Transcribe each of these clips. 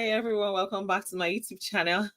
Hi everyone, welcome back to my YouTube channel.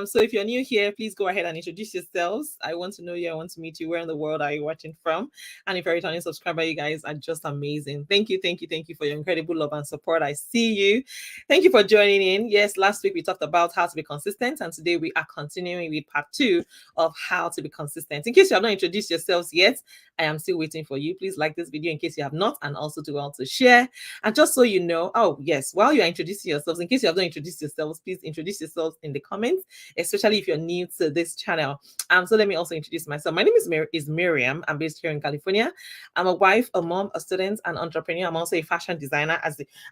So if you're new here, please go ahead and introduce yourselves. I want to know you, I want to meet you. Where in the world are you watching from? And if you're a returning subscriber, you guys are just amazing. Thank you for your incredible love and support. I see you. Thank you for joining in. Yes, last week we talked about how to be consistent, and today we are continuing with part 2 of how to be consistent. In case you have not introduced yourselves yet, I am still waiting for you. Please like this video in case you have not, and also do well to share. And just so you know, oh yes, while you're introducing yourselves, in case you have not introduced yourselves, please introduce yourselves in the comments, especially if you're new to this channel. So let me also introduce myself. My name is Mariam. I'm based here in California. I'm a wife, a mom, a student, an entrepreneur. I'm also a fashion designer,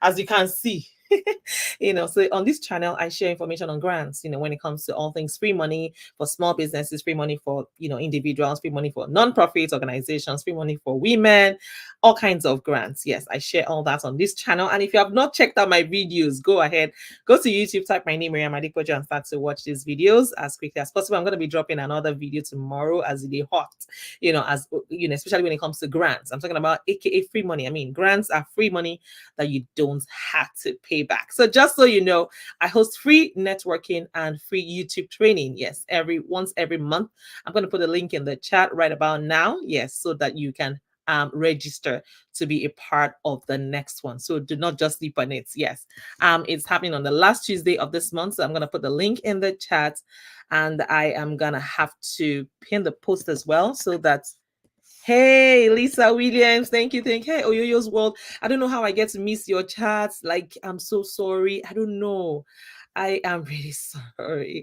as you can see. So on this channel, I share information on grants, when it comes to all things free money for small businesses, free money for, individuals, free money for non-profit organizations, free money for women, all kinds of grants. Yes, I share all that on this channel. And if you have not checked out my videos, go ahead, go to YouTube, type my name, Mariam Adepoju, and start to watch these videos as quickly as possible. I'm going to be dropping another video tomorrow as it is hot, especially when it comes to grants. I'm talking about AKA free money. I mean, grants are free money that you don't have to pay back. So just so you know, I host free networking and free YouTube training. Yes, once every month. I'm going to put a link in the chat right about now. Yes, so that you can register to be a part of the next one. So do not just sleep on it. Yes, it's happening on the last Tuesday of this month. So I'm going to put the link in the chat, and I am going to have to pin the post as well so that. Hey, Lisa Williams, thank you. Hey, Oyoyo's World. I don't know how I get to miss your chats. Like, I'm so sorry. I don't know. I am really sorry.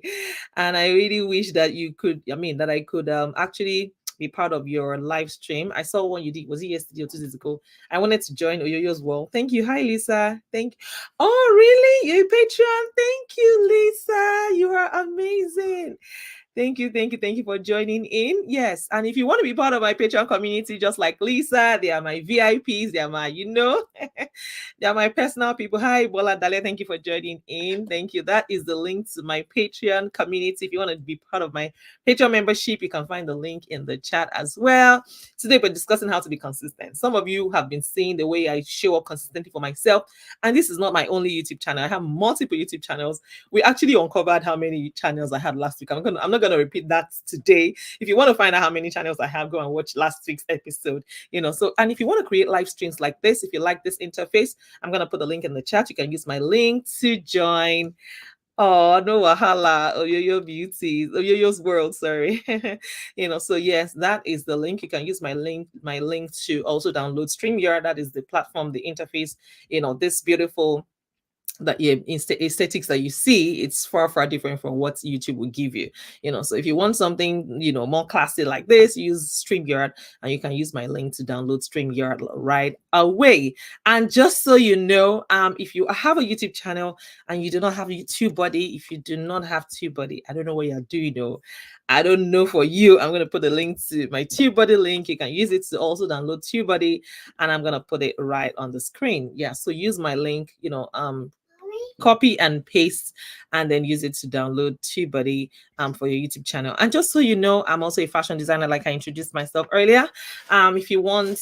And I really wish that I could actually be part of your live stream. I saw one you did. Was it yesterday or 2 days ago? I wanted to join Oyoyo's World. Thank you. Hi, Lisa. Oh, really? You're a Patreon? Thank you, Lisa. You are amazing. Thank you for joining in. Yes, and if you want to be part of my Patreon community, just like Lisa, they are my VIPs, they are my, they are my personal people. Hi, Bola Dale, thank you for joining in. Thank you. That is the link to my Patreon community. If you want to be part of my Patreon membership, you can find the link in the chat as well. Today, we're discussing how to be consistent. Some of you have been seeing the way I show up consistently for myself, and this is not my only YouTube channel. I have multiple YouTube channels. We actually uncovered how many channels I had last week. I'm not going to repeat that today. If you want to find out how many channels I have, go and watch last week's episode. And if you want to create live streams like this, if you like this interface, I'm going to put the link in the chat. You can use my link to join. Oh, no wahala. Oyoyo Beauties, Oyoyo's World, sorry. So yes, that is the link. You can use my link to also download StreamYard. That is the platform, the interface, this beautiful aesthetics that you see. It's far different from what YouTube will give you. So if you want something more classy like this, use StreamYard, and you can use my link to download StreamYard right away. And just so you know, if you have a YouTube channel and you do not have TubeBuddy, if you do not have TubeBuddy, I don't know what you're doing though. I don't know for you. I'm going to put the link to my TubeBuddy link. You can use it to also download TubeBuddy, and I'm going to put it right on the screen. Yeah, so use my link, copy and paste, and then use it to download TubeBuddy for your YouTube channel. And just so you know, I'm also a fashion designer, like I introduced myself earlier. If you want,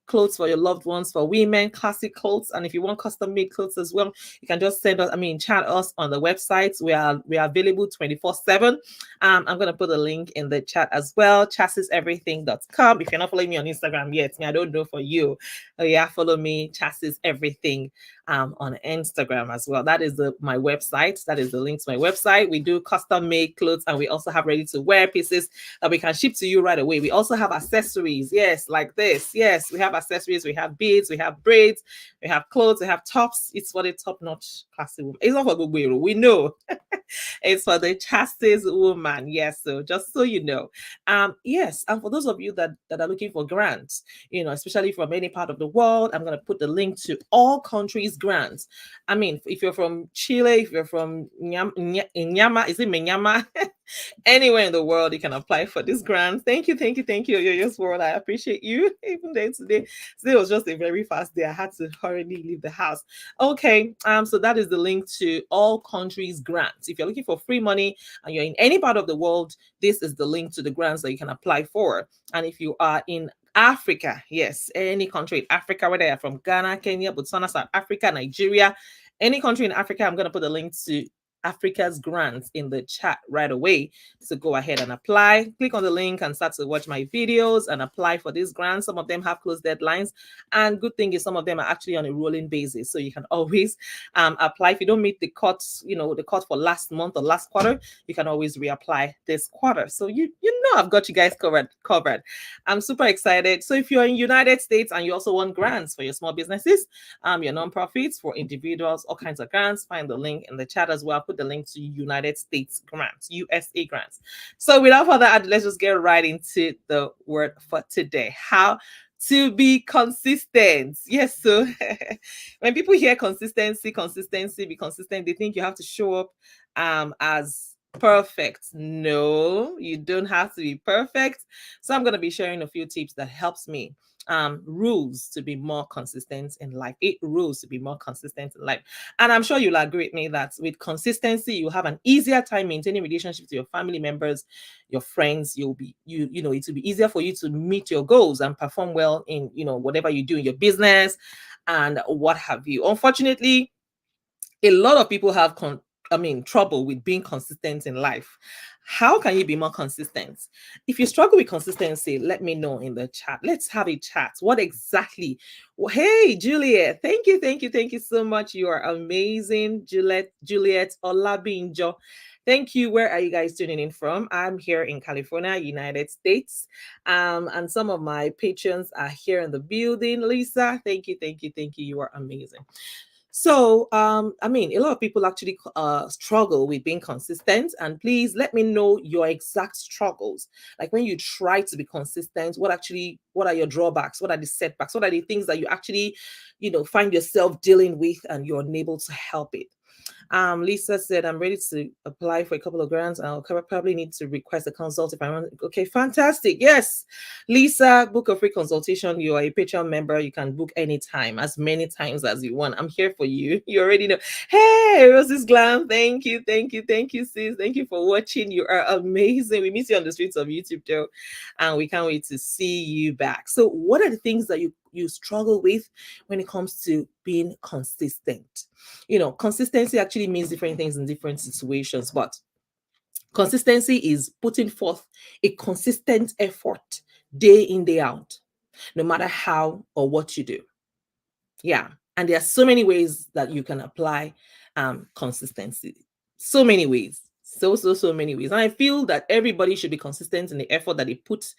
clothes for your loved ones, for women, classic clothes, and if you want custom made clothes as well, you can just chat us on the website. We are available 24/7. I'm going to put a link in the chat as well, chasiseverything.com. If you're not following me on Instagram yet, I don't know for you. Oh yeah, follow me, chasiseverything on Instagram as well. That is my website. That is the link to my website. We do custom made clothes, and we also have ready to wear pieces that we can ship to you right away. We also have accessories. Yes, like this. Yes, we have accessories. We have beads. We have braids. We have clothes. We have tops. It's for the top-notch classy woman. It's not for Gugwero. We know. It's for the chassis woman. Yes. So just so you know. Yes. And for those of you that are looking for grants, especially from any part of the world, I'm going to put the link to all countries grants. I mean, if you're from Chile, if you're from Nyama, is it Menyama? Anywhere in the world, you can apply for this grant. Thank you, Yoyo's World. I appreciate you. Even though today was just a very fast day. I had to hurriedly leave the house. Okay, so that is the link to all countries grants. If you're looking for free money and you're in any part of the world, this is the link to the grants that you can apply for. And if you are in Africa, yes, any country in Africa, whether you're from Ghana, Kenya, Botswana, South Africa, Nigeria, Any country in Africa, I'm going to put a link to Africa's grants in the chat right away. So go ahead and apply. Click on the link and start to watch my videos and apply for these grants. Some of them have closed deadlines. And good thing is some of them are actually on a rolling basis. So you can always apply. If you don't meet the cut, the cut for last month or last quarter, you can always reapply this quarter. So you know I've got you guys covered. I'm super excited. So if you're in United States and you also want grants for your small businesses, your nonprofits, for individuals, all kinds of grants, find the link in the chat as well. I'll put the link to United States grants, USA grants. So without further ado, let's just get right into the word for today. How to be consistent. Yes, so when people hear consistency, be consistent, they think you have to show up as perfect. No, you don't have to be perfect. So I'm going to be sharing a few tips that helps me rules to be more consistent in life. 8 rules to be more consistent in life. And I'm sure you'll agree with me that with consistency, you have an easier time maintaining relationships with your family members, your friends. It will be easier for you to meet your goals and perform well in whatever you do in your business and what have you. Unfortunately, a lot of people have trouble with being consistent in life. How can you be more consistent? If you struggle with consistency, let me know in the chat. Let's have a chat. What exactly? Hey, Juliet. Thank you so much. You are amazing. Juliet Olabinjo. Thank you. Where are you guys tuning in from? I'm here in California, United States. And some of my patrons are here in the building. Lisa, thank you. You are amazing. So, a lot of people actually struggle with being consistent. And please let me know your exact struggles. Like when you try to be consistent, what are your drawbacks? What are the setbacks? What are the things that you actually, find yourself dealing with and you're unable to help it? Lisa said, I'm ready to apply for a couple of grants. I'll probably need to request a consult if I want. Okay, fantastic. Yes, Lisa, book a free consultation. You are a Patreon member. You can book anytime, as many times as you want. I'm here for you. You already know. Hey, Roses Glam. Thank you, sis. Thank you for watching. You are amazing. We miss you on the streets of YouTube, Joe, and we can't wait to see you back. So, what are the things that you struggle with when it comes to being consistent? Consistency actually means different things in different situations, but consistency is putting forth a consistent effort day in, day out, no matter how or what you do. Yeah. And there are so many ways that you can apply consistency. So many ways. So many ways. And I feel that everybody should be consistent in the effort that they put,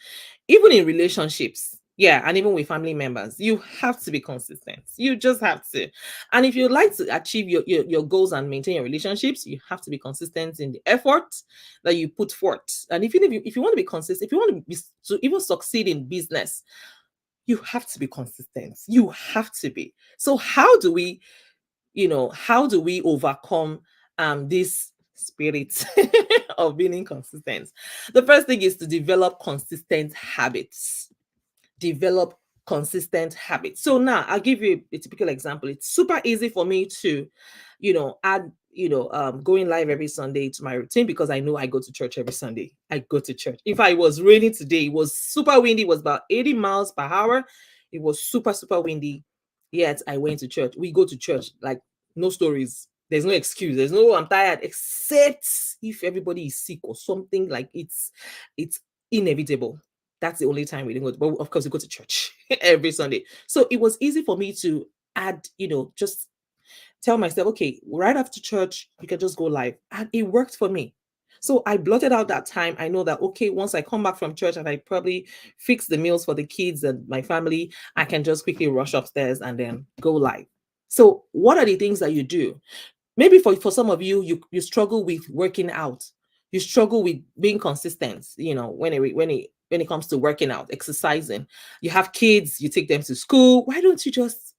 even in relationships. Yeah, and even with family members, you have to be consistent. You just have to. And if you'd like to achieve your goals and maintain your relationships, you have to be consistent in the effort that you put forth. And if you want to be consistent, if you want to even succeed in business, you have to be consistent. You have to be. So how do we overcome this spirit of being inconsistent? The first thing is to develop consistent habits. So now I'll give you a typical example. It's super easy for me to add going live every Sunday to my routine because I know I go to church every Sunday. I go to church. If I was raining today, it was super windy, it was about 80 miles per hour. It was super windy, yet I went to church. We go to church, like, no stories. There's no excuse. There's no I'm tired, except if everybody is sick or something. Like, it's inevitable. That's the only time we didn't go to, but of course we go to church every Sunday. So it was easy for me to add, just tell myself, okay, right after church, you can just go live. And it worked for me. So I blotted out that time. I know that, okay, once I come back from church and I probably fix the meals for the kids and my family, I can just quickly rush upstairs and then go live. So what are the things that you do? Maybe for some of you, you struggle with working out. You struggle with being consistent, when it comes to working out, exercising. You have kids, you take them to school. Why don't you just,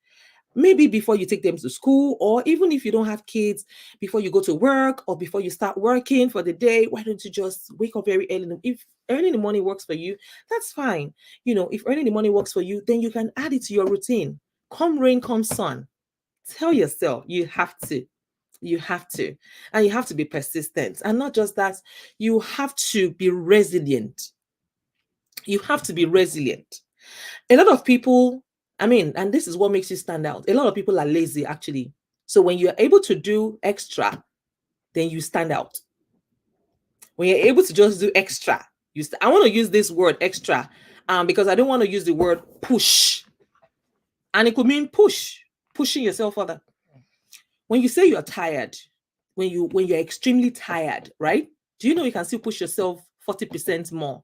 maybe before you take them to school, or even if you don't have kids, before you go to work or before you start working for the day, why don't you just wake up very early? If early in the morning works for you, that's fine. If early in the morning works for you, then you can add it to your routine. Come rain, come sun. Tell yourself you have to. And you have to be persistent. And not just that, you have to be resilient. A lot of people, and this is what makes you stand out. A lot of people are lazy, actually. So when you're able to do extra, then you stand out. When you're able to just do extra, I want to use this word extra because I don't want to use the word push. And it could mean pushing yourself further. When you say you're tired, when you're extremely tired, right? Do you know you can still push yourself 40% more?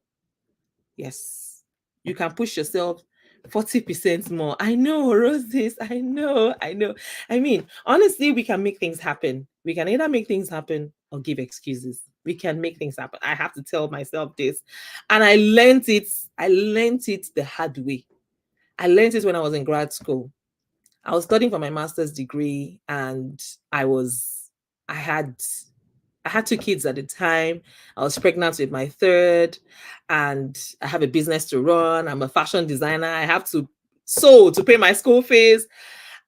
Yes. You can push yourself 40% more. I know, Roses. I know. I mean, honestly, we can make things happen. We can either make things happen or give excuses. We can make things happen. I have to tell myself this. And I learned it. I learned it the hard way. I learned it when I was in grad school. I was studying for my master's degree, and I was I had I had two kids at the time. I was pregnant with my third, and I have a business to run. I'm a fashion designer. I have to sew to pay my school fees.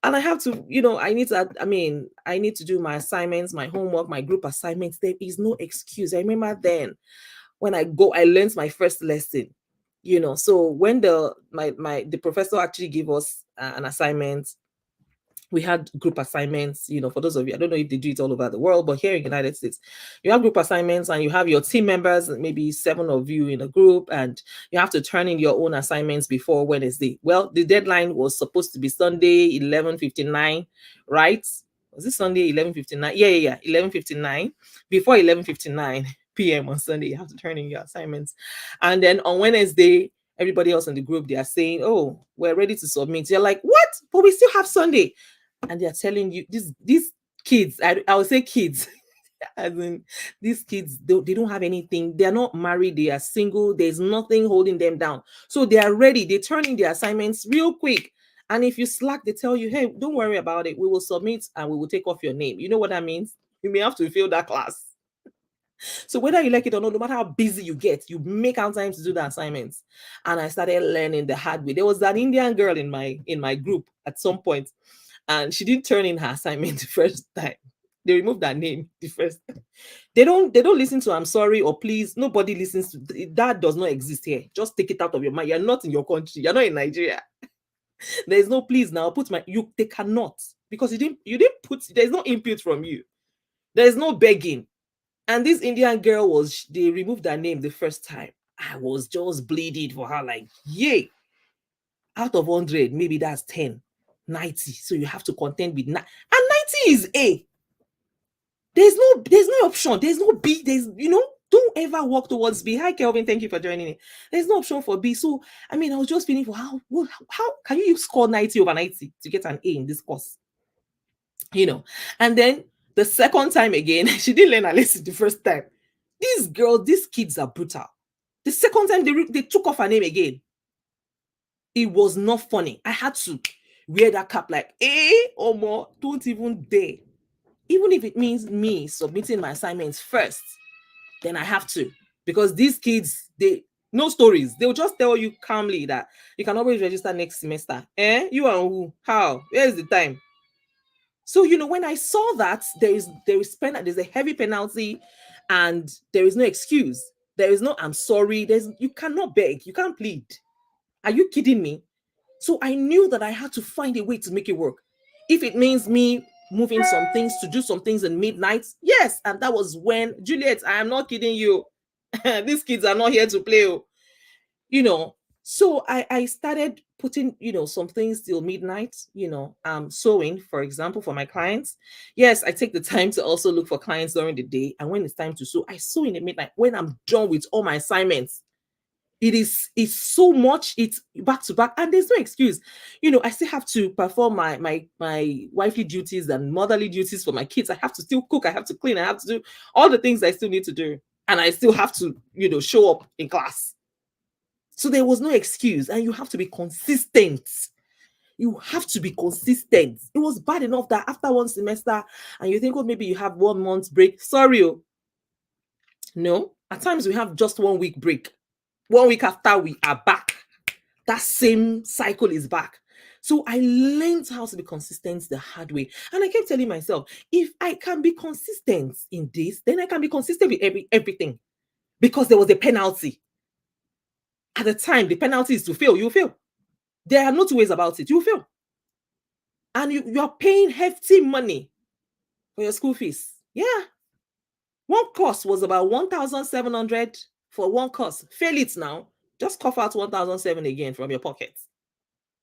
And I have to, I need to do my assignments, my homework, my group assignments. There is no excuse. I remember then when I learned my first lesson. So when the professor actually gave us an assignment, we had group assignments. For those of you, I don't know if they do it all over the world, but here in the United States, you have group assignments and you have your team members, maybe 7 of you in a group, and you have to turn in your own assignments before Wednesday. Well, the deadline was supposed to be Sunday 11:59, right? Was it Sunday 11:59? Yeah, 11:59. Before 11:59 p.m. on Sunday, you have to turn in your assignments. And then on Wednesday, everybody else in the group, they are saying, oh, we're ready to submit. You're like, what? But we still have Sunday. And they're telling you, these kids, I would say kids, as in these kids, they don't have anything. They're not married. They are single. There's nothing holding them down. So they are ready. They turn in their assignments real quick. And if you slack, they tell you, hey, don't worry about it. We will submit and we will take off your name. You know what that means? You may have to fail that class. So whether you like it or not, no matter how busy you get, you make out time to do the assignments. And I started learning the hard way. There was an Indian girl in my group at some point, and she didn't turn in her assignment the first time. They removed her name the first time. They don't listen to I'm sorry or please. Nobody listens to that. Does not exist here. Just take it out of your mind. You're not in your country. You're not in Nigeria. There's no please now. They cannot, because you didn't put, there's no input from you. There's no begging. And this Indian girl they removed her name the first time. I was just bleeding for her, like, yay. Out of 100, maybe that's 10, 90. So you have to contend with 9. And 90 is A. There's no option. There's no B. Don't ever walk towards B. Hi, Kelvin. Thank you for joining me. There's no option for B. So, I was just feeling for how can you score 90 over 90 to get an A in this course? And then the second time again, she didn't learn her lesson the first time. These kids are brutal. The second time they took off her name again. It was not funny. I had to wear that cap like, or more, don't even dare. Even if it means me submitting my assignments first, then I have to. Because these kids, no stories. They'll just tell you calmly that you can always register next semester. You and who? How? Where is the time? So, when I saw that there's a heavy penalty and there is no excuse. There is no I'm sorry. You cannot beg. You can't plead. Are you kidding me? So I knew that I had to find a way to make it work. If it means me moving some things to do some things in midnight, yes. And that was when, Juliet, I am not kidding you. These kids are not here to play. So I started putting, some things till midnight, sewing, for example, for my clients. Yes, I take the time to also look for clients during the day. And when it's time to sew, I sew in the midnight when I'm done with all my assignments. It's so much, it's back to back, and there's no excuse. I still have to perform my wifely duties and motherly duties for my kids. I have to still cook, I have to clean, I have to do all the things I still need to do, and I still have to show up in class. So there was no excuse, and you have to be consistent. You have to be consistent. It was bad enough that after one semester and you think, oh, maybe you have 1 month break. Sorry. No, at times we have just 1 week break. 1 week after, we are back. That same cycle is back. So I learned how to be consistent the hard way. And I kept telling myself, if I can be consistent in this, then I can be consistent with everything. Because there was a penalty. At the time, the penalty is to fail. You fail. There are no two ways about it. You fail. and you're paying hefty money for your school fees. Yeah. One course was about 1,700 for one course. Fail it now. Just cough out 1,007 again from your pocket.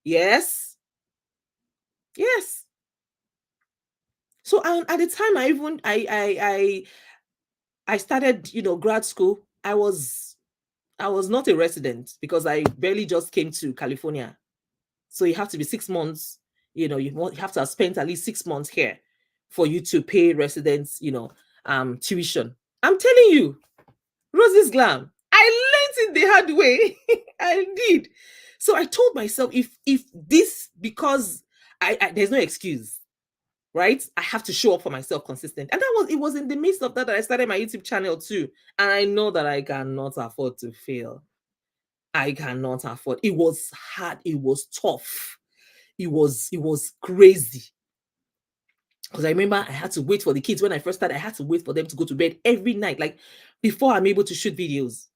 Yes. Yes. So at the time I started, grad school, I was not a resident because I barely just came to California. So you have to be 6 months, you have to have spent at least 6 months here for you to pay residents, tuition. I'm telling you, Rosie's Glam. I learned it the hard way. I did. So I told myself, if this, because there's no excuse, right? I have to show up for myself consistent. And it was in the midst of that I started my YouTube channel too. And I know that I cannot afford to fail. I cannot afford. It was hard. It was tough. It was crazy. Because I remember I had to wait for the kids when I first started. I had to wait for them to go to bed every night, like before I'm able to shoot videos.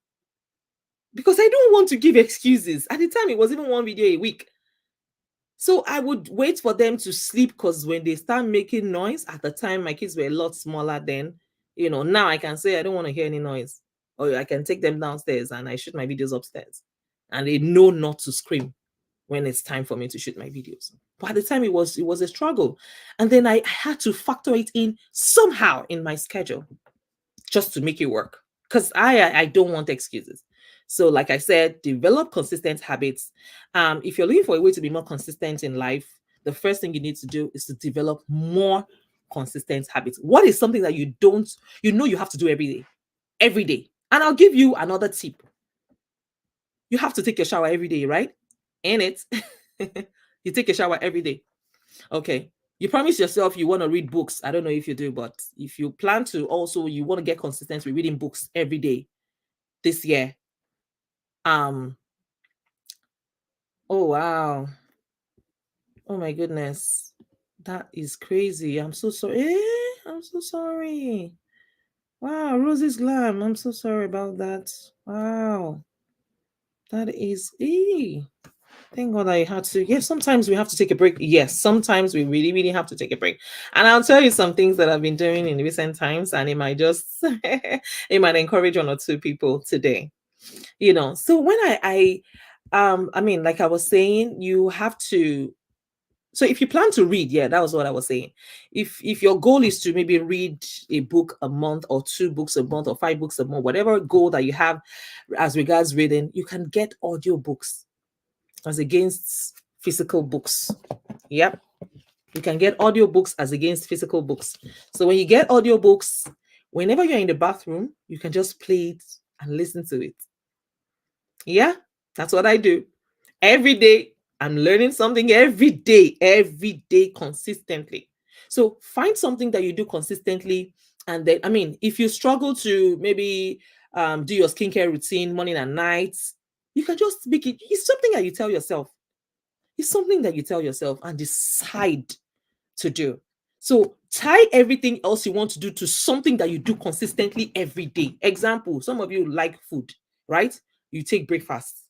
Because I don't want to give excuses. At the time, it was even one video a week. So I would wait for them to sleep, because when they start making noise, at the time my kids were a lot smaller then. Now I can say I don't want to hear any noise. Or I can take them downstairs and I shoot my videos upstairs. And they know not to scream when it's time for me to shoot my videos. But at the time it was a struggle. And then I had to factor it in somehow in my schedule just to make it work. Because I don't want excuses. So, like I said, develop consistent habits. If you're looking for a way to be more consistent in life, the first thing you need to do is to develop more consistent habits. What is something that you have to do every day? Every day. And I'll give you another tip. You have to take a shower every day, right? In it. You take a shower every day. Okay. You promise yourself you want to read books. I don't know if you do, but if you plan to also, you want to get consistent with reading books every day this year. Oh wow. Oh my goodness. That is crazy. I'm so sorry. I'm so sorry. Wow, Rosie's Glam. I'm so sorry about that. Wow. That is thank God I had to. Yes, sometimes we have to take a break. Yes, sometimes we really, really have to take a break. And I'll tell you some things that I've been doing in recent times, and it might just it might encourage one or two people today. So when I mean, like I was saying, you have to. So if you plan to read, yeah, that was what I was saying. If your goal is to maybe read a book a month, or 2 books a month, or 5 books a month, whatever goal that you have as regards reading, you can get audio books as against physical books. Yep. You can get audiobooks as against physical books. So when you get audiobooks, whenever you're in the bathroom, you can just play it and listen to it. Yeah, that's what I do. Every day, I'm learning something every day, consistently. So find something that you do consistently. And then, I mean, if you struggle to maybe do your skincare routine morning and night, you can just make it. It's something that you tell yourself. It's something that you tell yourself and decide to do. So tie everything else you want to do to something that you do consistently every day. Example, some of you like food, right? You take breakfast,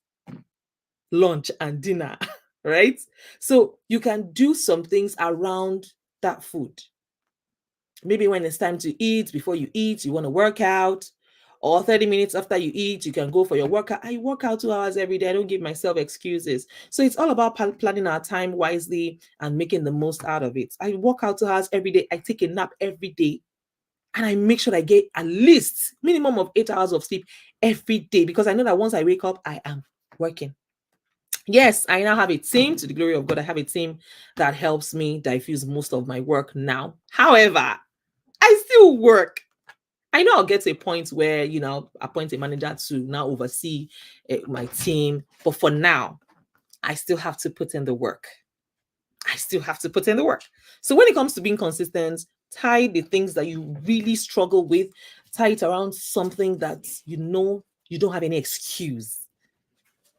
lunch, and dinner, right? So you can do some things around that food. Maybe when it's time to eat, before you eat, you want to work out, or 30 minutes after you eat, you can go for your workout. I work out 2 hours every day. I don't give myself excuses. So it's all about planning our time wisely and making the most out of it. I work out 2 hours every day. I take a nap every day. And I make sure I get at least minimum of 8 hours of sleep every day, because I know that once I wake up, I am working. Yes, I now have a team. To the glory of God, I have a team that helps me diffuse most of my work now. However, I still work. I know I'll get to a point where, appoint a manager to now oversee my team. But for now, I still have to put in the work. So when it comes to being consistent, tie the things that you really struggle with, tie it around something that you don't have any excuse.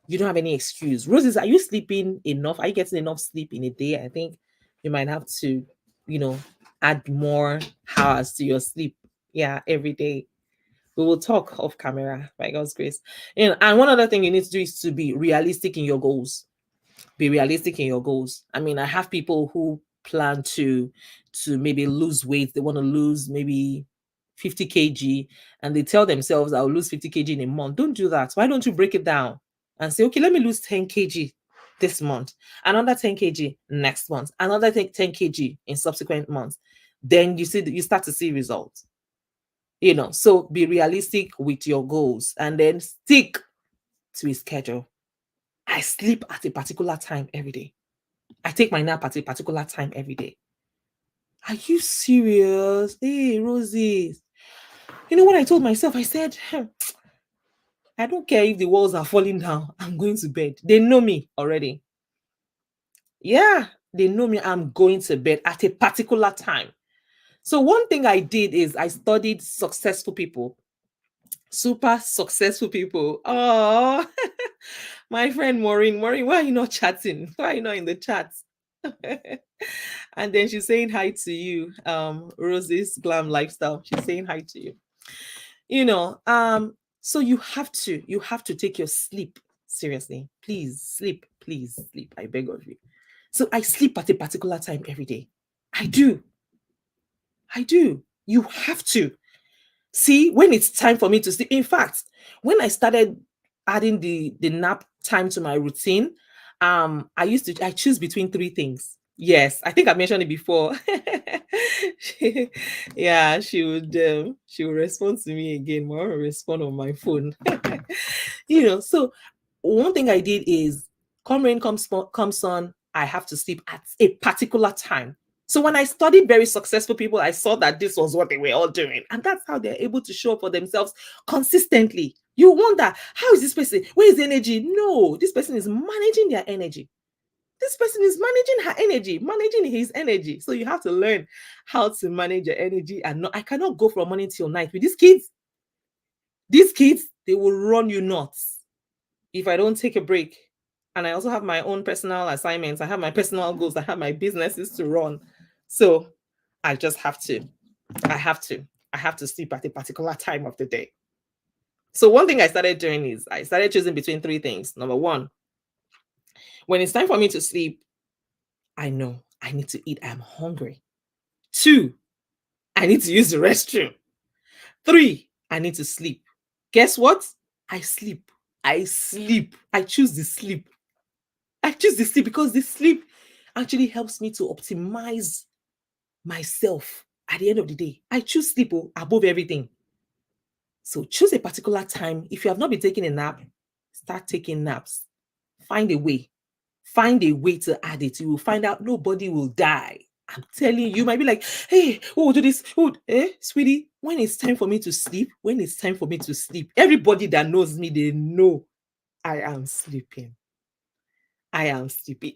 You don't have any excuse. Roses, are you sleeping enough? Are you getting enough sleep in a day? I think you might have to, add more hours to your sleep. Yeah, every day. We will talk off camera, by God's grace. And one other thing you need to do is to be realistic in your goals. Be realistic in your goals. I mean, I have people who plan to maybe lose weight. They want to lose maybe 50 kg, and they tell themselves, I'll lose 50 kg in a month. Don't do that. Why don't you break it down and say, okay, let me lose 10 kg this month, another 10 kg next month, another 10 kg in subsequent months. Then you start to see results. So be realistic with your goals and then stick to a schedule. I sleep at a particular time every day. I take my nap at a particular time every day. Are you serious? Hey, Rosie. You know what I told myself? I said, I don't care if the walls are falling down. I'm going to bed. They know me already. Yeah, they know me. I'm going to bed at a particular time. So one thing I did is I studied successful people, super successful people. Oh, my friend Maureen, why are you not chatting? Why are you not in the chat? And then she's saying hi to you, Rosie's Glam Lifestyle. She's saying hi to you. So you have to take your sleep seriously. Please sleep, I beg of you. So I sleep at a particular time every day. I do. You have to see when it's time for me to sleep. In fact, when I started adding the nap time to my routine, I choose between three things. Yes, I think I mentioned it before. Yeah, she would respond to me again. More respond on my phone. So one thing I did is, come rain, comes sun, I have to sleep at a particular time. So when I studied very successful people, I saw that this was what they were all doing. And that's how they're able to show up for themselves consistently. You wonder, how is this person? Where is the energy? No, this person is managing their energy. This person is managing her energy, managing his energy. So you have to learn how to manage your energy. And I cannot go from morning till night with these kids. These kids, they will run you nuts if I don't take a break. And I also have my own personal assignments. I have my personal goals. I have my businesses to run. So I just have to. I have to sleep at a particular time of the day. So one thing I started doing is I started choosing between three things. Number one, when it's time for me to sleep, I know I need to eat. I'm hungry. Two, I need to use the restroom. Three, I need to sleep. Guess what? I sleep. I choose the sleep. I choose the sleep because the sleep actually helps me to optimize myself at the end of the day. I choose sleep above everything. So choose a particular time. If you have not been taking a nap, start taking naps. Find a way. Find a way to add it. You will find out nobody will die. I'm telling you, you might be like, hey, who will do this? Sweetie, when it's time for me to sleep, everybody that knows me, they know I am sleeping. I am sleeping.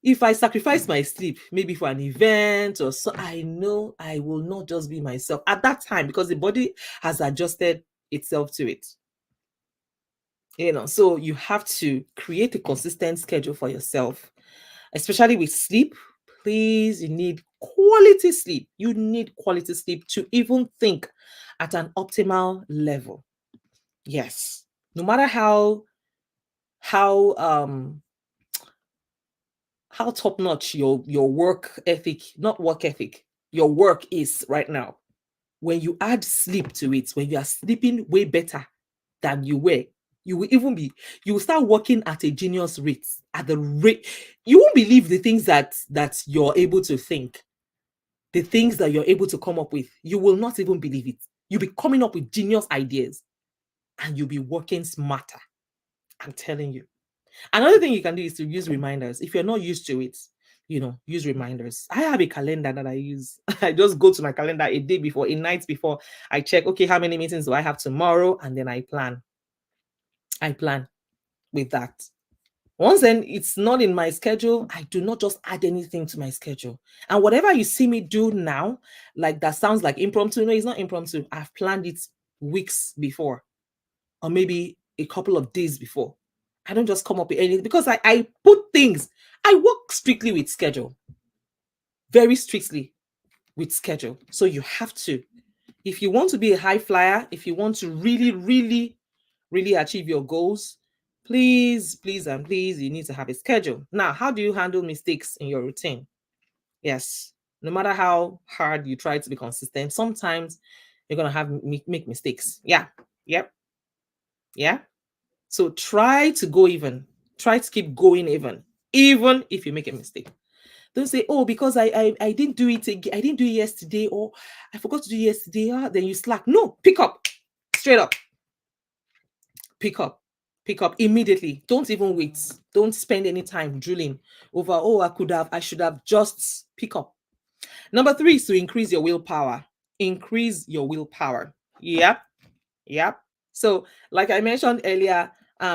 If I sacrifice my sleep, maybe for an event or so, I know I will not just be myself at that time because the body has adjusted itself to it. So you have to create a consistent schedule for yourself, especially with sleep. Please, you need quality sleep. You need quality sleep to even think at an optimal level. Yes. No matter how top notch your work ethic, not work ethic, your work is right now, when you add sleep to it, when you are sleeping way better than you were, you will start working at a genius rate, at the rate you won't believe the things that you're able to think, the things that you're able to come up with. You will not even believe it. You'll be coming up with genius ideas and you'll be working smarter. I'm telling you. Another thing you can do is to use reminders. If you're not used to it, use reminders. I have a calendar that I use. I just go to my calendar a day before, a night before. I check, okay, how many meetings do I have tomorrow? And then I plan. With that. Once then it's not in my schedule, I do not just add anything to my schedule. And whatever you see me do now, like that sounds like impromptu. No, it's not impromptu. I've planned it weeks before, or maybe a couple of days before. I don't just come up with anything because I put things. I work strictly with schedule. Very strictly with schedule. So you have to. If you want to be a high flyer, if you want to really, really, really achieve your goals, Please, please, and please, you need to have a schedule. Now, how do you handle mistakes in your routine? Yes, no matter how hard you try to be consistent, sometimes you're gonna have make mistakes. Yeah, yep, yeah. So try to go even. Try to keep going even if you make a mistake. Don't say, oh, because I didn't do it again, I didn't do it yesterday, or I forgot to do it yesterday. Then you slack. No, pick up straight up. Pick up. Pick up immediately. Don't even wait. Don't spend any time drilling over, oh, I should have. Just pick up. Number 3 is to increase your willpower. Increase your willpower. Yep. Yep. So, like I mentioned earlier,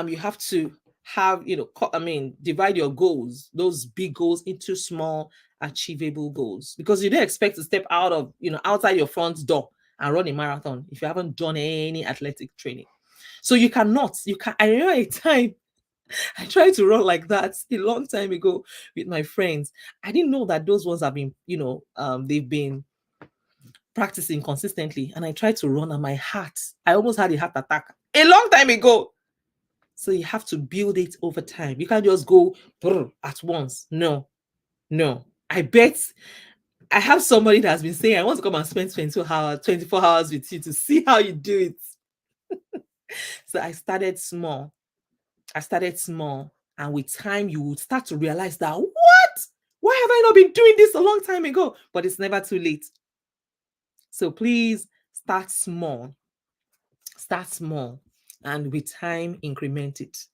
you have to have, divide your goals, those big goals, into small, achievable goals, because you don't expect to step outside your front door and run a marathon if you haven't done any athletic training. So you cannot. You can. I remember a time I tried to run like that a long time ago with my friends. I didn't know that those ones have been, they've been practicing consistently, and I tried to run, and I almost had a heart attack a long time ago. So you have to build it over time. You can't just go at once. No. I bet I have somebody that has been saying, I want to come and spend 24 hours with you to see how you do it. So I started small. And with time, you would start to realize that, what? Why have I not been doing this a long time ago? But it's never too late. So please start small. Start small. And with time, increment it.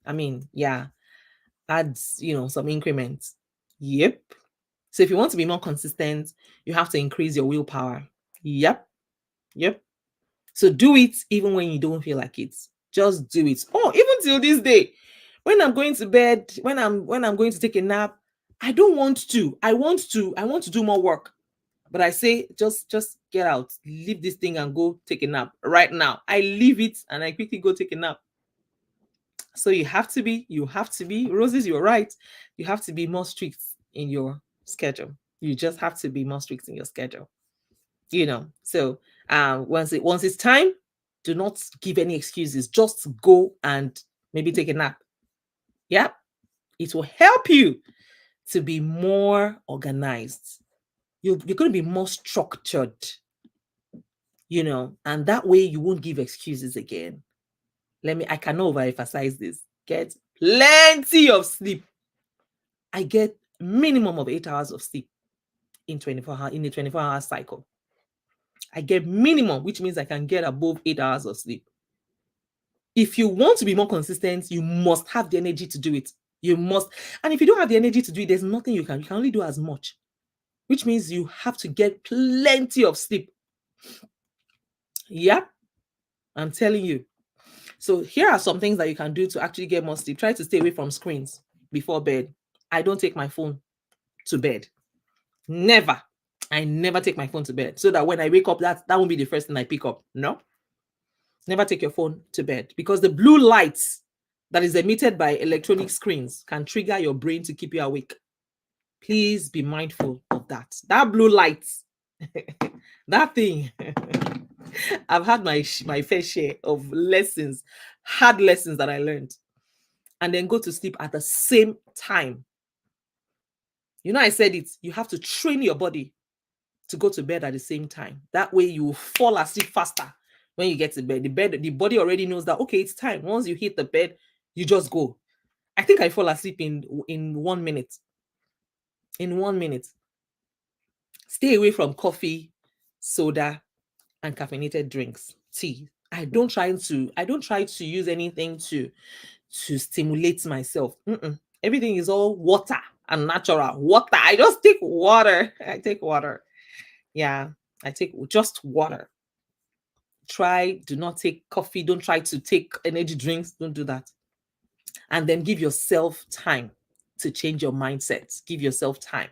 Add, some increments. Yep. So if you want to be more consistent, you have to increase your willpower. Yep. So do it even when you don't feel like it. Just do it. Oh, even till this day, when I'm going to bed, when I'm going to take a nap, I don't want to. I want to do more work. But I say, just get out, leave this thing and go take a nap right now. I leave it and I quickly go take a nap. So you have to be, Roses, you're right. You have to be more strict in your schedule. You just have to be more strict in your schedule. So once it's time, do not give any excuses. Just go and maybe take a nap. Yeah, it will help you to be more organized. You're going to be more structured, and that way you won't give excuses again. I cannot overemphasize this. Get plenty of sleep. I get minimum of 8 hours of sleep in a 24-hour cycle. I get minimum, which means I can get above 8 hours of sleep. If you want to be more consistent, you must have the energy to do it. You must. And if you don't have the energy to do it, there's nothing you can only do as much, which means you have to get plenty of sleep. Yep, I'm telling you. So here are some things that you can do to actually get more sleep. Try to stay away from screens before bed. I don't take my phone to bed. Never. I never take my phone to bed, so that when I wake up, that won't be the first thing I pick up. No. Never take your phone to bed, because the blue lights that is emitted by electronic screens can trigger your brain to keep you awake. Please be mindful of that. That blue light, that thing. I've had my fair share of hard lessons that I learned, and then go to sleep at the same time. I said it. You have to train your body to go to bed at the same time. That way you will fall asleep faster when you get to bed. The body already knows that, okay, it's time. Once you hit the bed, you just go. I think I fall asleep in 1 minute. In 1 minute. Stay away from coffee, soda, and caffeinated drinks. Tea. I don't try to use anything to stimulate myself. Everything is all water and natural water. I just take water. Yeah, I take just water. Do not take coffee. Don't try to take energy drinks. Don't do that. And then give yourself time to change your mindset. Give yourself time.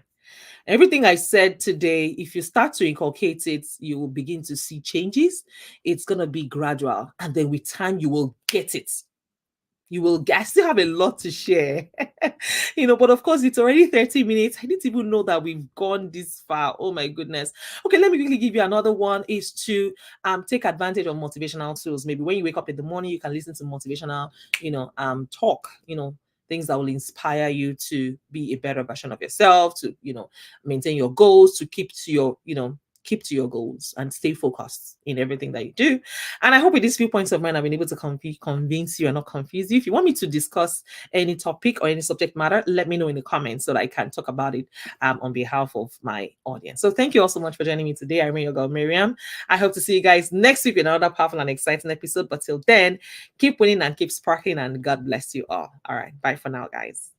Everything I said today, if you start to inculcate it, you will begin to see changes. It's going to be gradual. And then with time, you will get it. you will get, I still have a lot to share. But of course it's already 30 minutes. I didn't even know that we've gone this far. Oh my goodness. Okay, let me quickly give you another one, is to take advantage of motivational tools. Maybe when you wake up in the morning, you can listen to motivational, talk, things that will inspire you to be a better version of yourself, to, maintain your goals, to keep to your goals and stay focused in everything that you do. And I hope with these few points of mine, I've been able to convince you and not confuse you. If you want me to discuss any topic or any subject matter, let me know in the comments so that I can talk about it on behalf of my audience. So thank you all so much for joining me today. I'm your girl, Mariam. I hope to see you guys next week in another powerful and exciting episode. But till then, keep winning and keep sparkling, and God bless you all. All right. Bye for now, guys.